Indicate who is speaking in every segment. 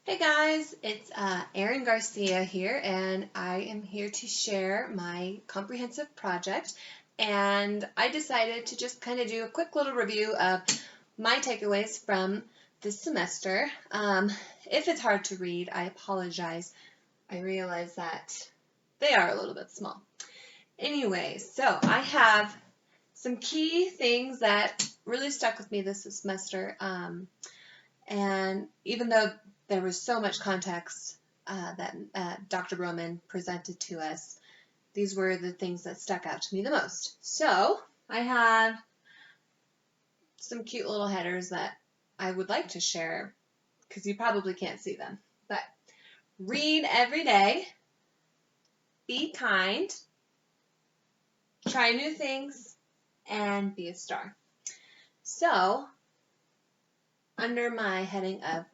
Speaker 1: Hey guys, it's Erin Garcia here, and I am here to share my comprehensive project. And I decided to just kind of do a quick little review of my takeaways from this semester. If it's hard to read, I apologize. I realize that they are a little bit small. Anyway, so I have some key things that really stuck with me this semester. And even though there was so much context that Dr. Broman presented to us, these were the things that stuck out to me the most. So I have some cute little headers that I would like to share because you probably can't see them. But read every day, be kind, try new things, and be a star. So under my heading of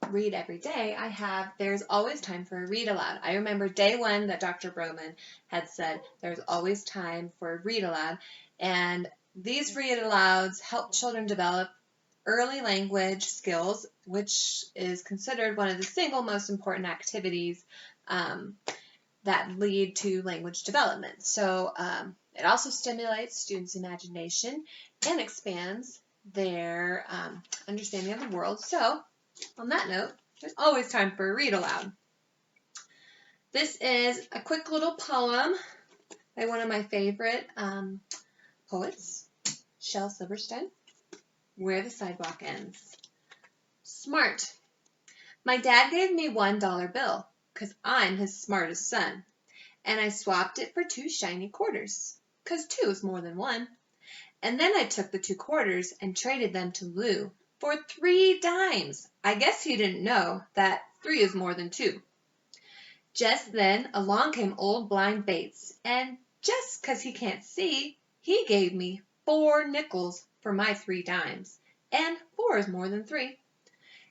Speaker 1: read every day, I have there's always time for a read aloud. I remember day one that Dr. Broman had said there's always time for a read aloud, and these read alouds help children develop early language skills, which is considered one of the single most important activities that lead to language development. So it also stimulates students' imagination and expands their understanding of the world. So on that note, there's always time for a read aloud. This is a quick little poem by one of my favorite poets, Shel Silverstein, Where the Sidewalk Ends. Smart. My dad gave me $1 bill, 'cause I'm his smartest son, and I swapped it for 2 shiny quarters, 'cause 2 is more than 1. And then I took the 2 quarters and traded them to Lou for 3 dimes. I guess he didn't know that 3 is more than 2. Just then along came old blind Bates, and just 'cause he can't see, he gave me 4 nickels for my 3 dimes, and 4 is more than 3.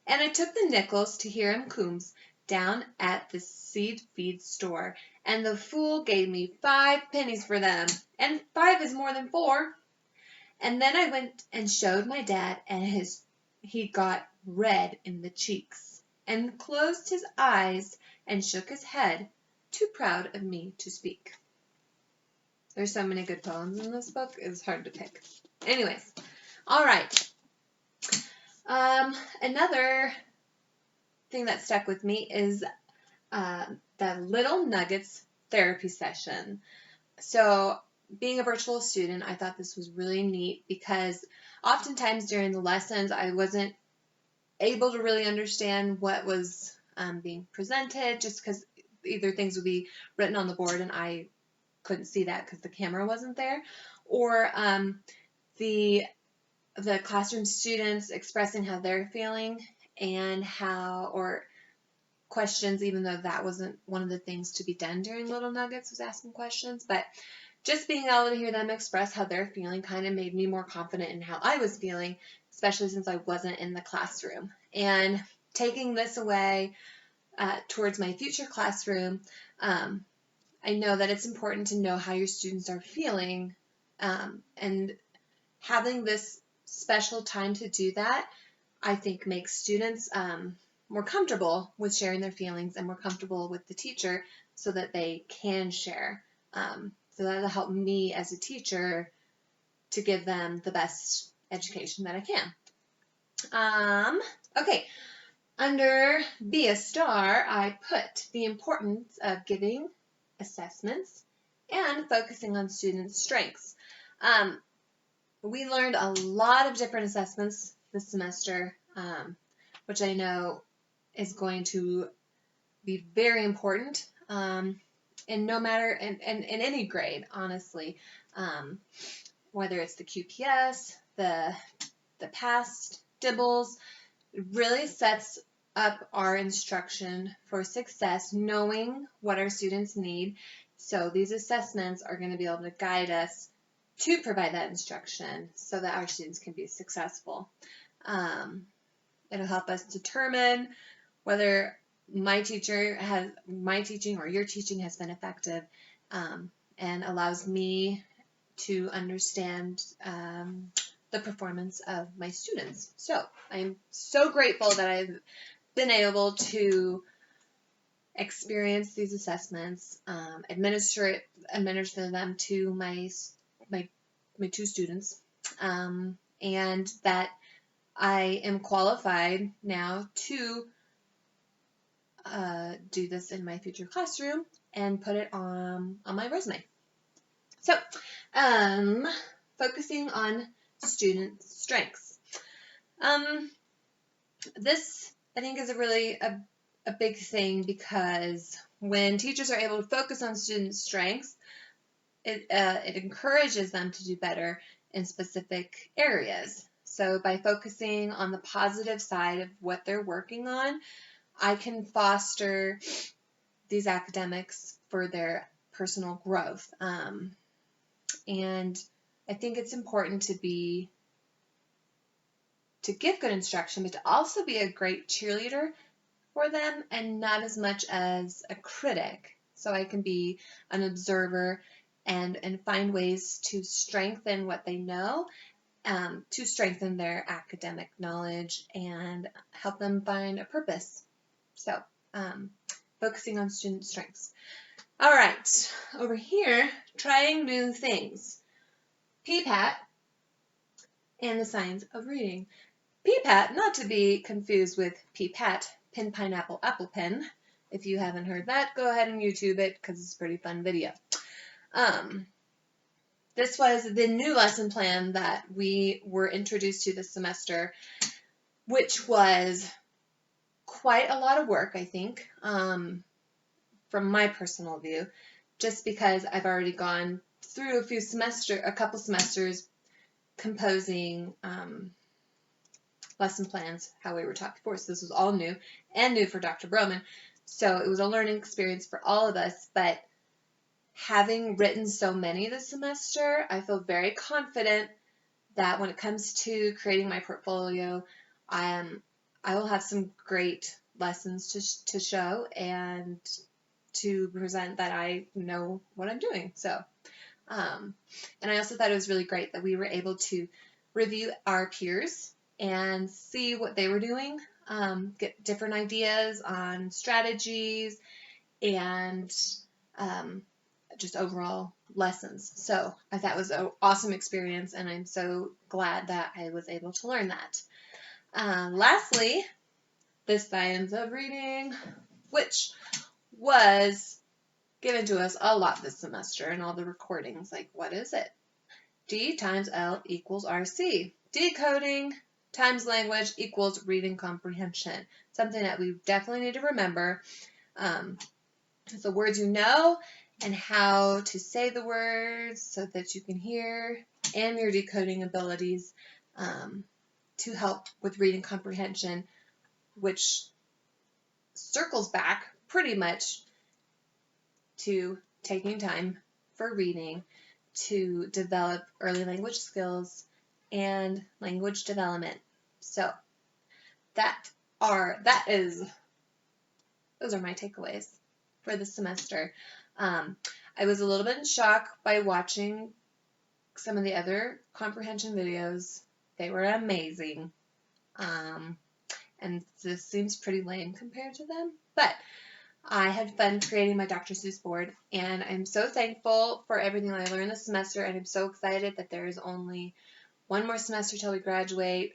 Speaker 1: And I took the nickels to Hiram Coombs down at the seed feed store, and the fool gave me 5 pennies for them, and 5 is more than 4. And then I went and showed my dad, and he got red in the cheeks, and closed his eyes and shook his head, too proud of me to speak. There's so many good poems in this book, it's hard to pick. Anyways, all right. Another thing that stuck with me is the Little Nuggets therapy session. So being a virtual student, I thought this was really neat because oftentimes during the lessons, I wasn't able to really understand what was being presented just because either things would be written on the board and I couldn't see that because the camera wasn't there, or the classroom students expressing how they're feeling and or questions, even though that wasn't one of the things to be done during Little Nuggets, was asking questions, but just being able to hear them express how they're feeling kind of made me more confident in how I was feeling, especially since I wasn't in the classroom. And taking this away towards my future classroom, I know that it's important to know how your students are feeling, and having this special time to do that, I think makes students more comfortable with sharing their feelings and more comfortable with the teacher so that they can share. So that'll help me as a teacher to give them the best education that I can. Okay, under Be a Star, I put the importance of giving assessments and focusing on students' strengths. We learned a lot of different assessments this semester, which I know is going to be very important. And no matter in any grade, honestly, whether it's the QPS, the PAST, DIBELS, it really sets up our instruction for success, knowing what our students need. So these assessments are going to be able to guide us to provide that instruction so that our students can be successful. It'll help us determine whether my teaching or your teaching has been effective, and allows me to understand the performance of my students. So I'm so grateful that I've been able to experience these assessments, administer them to my two students, and that I am qualified now to do this in my future classroom and put it on my resume. So, focusing on student strengths. This, I think, is a big thing, because when teachers are able to focus on student strengths, it encourages them to do better in specific areas. So by focusing on the positive side of what they're working on, I can foster these academics for their personal growth. And I think it's important to give good instruction, but to also be a great cheerleader for them, and not as much as a critic. So I can be an observer and find ways to strengthen what they know, to strengthen their academic knowledge and help them find a purpose. So, focusing on student strengths. All right, over here, trying new things. PPAT and the science of reading. PPAT, not to be confused with PPAT, Pin Pineapple Apple Pen. If you haven't heard that, go ahead and YouTube it, because it's a pretty fun video. This was the new lesson plan that we were introduced to this semester, which was quite a lot of work, I think, from my personal view, just because I've already gone through a couple semesters composing lesson plans how we were taught before. So this was all new, and new for Dr. Broman. So it was a learning experience for all of us, but having written so many this semester, I feel very confident that when it comes to creating my portfolio, I will have some great lessons to show and to present that I know what I'm doing. So, and I also thought it was really great that we were able to review our peers and see what they were doing, get different ideas on strategies and just overall lessons. So I thought it was an awesome experience, and I'm so glad that I was able to learn that. Lastly, the science of reading, which was given to us a lot this semester in all the recordings. Like, what is it? D times L equals RC. Decoding times language equals reading comprehension. Something that we definitely need to remember. So words you know, and how to say the words so that you can hear, and your decoding abilities to help with reading comprehension, which circles back pretty much to taking time for reading to develop early language skills and language development. So those are my takeaways for this semester. I was a little bit in shock by watching some of the other comprehension videos. They were amazing. And this seems pretty lame compared to them, but I had fun creating my Dr. Seuss board, and I'm so thankful for everything that I learned this semester, and I'm so excited that there is only one more semester till we graduate,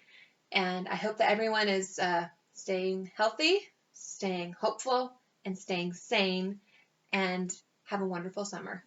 Speaker 1: and I hope that everyone is staying healthy, staying hopeful, and staying sane, and have a wonderful summer.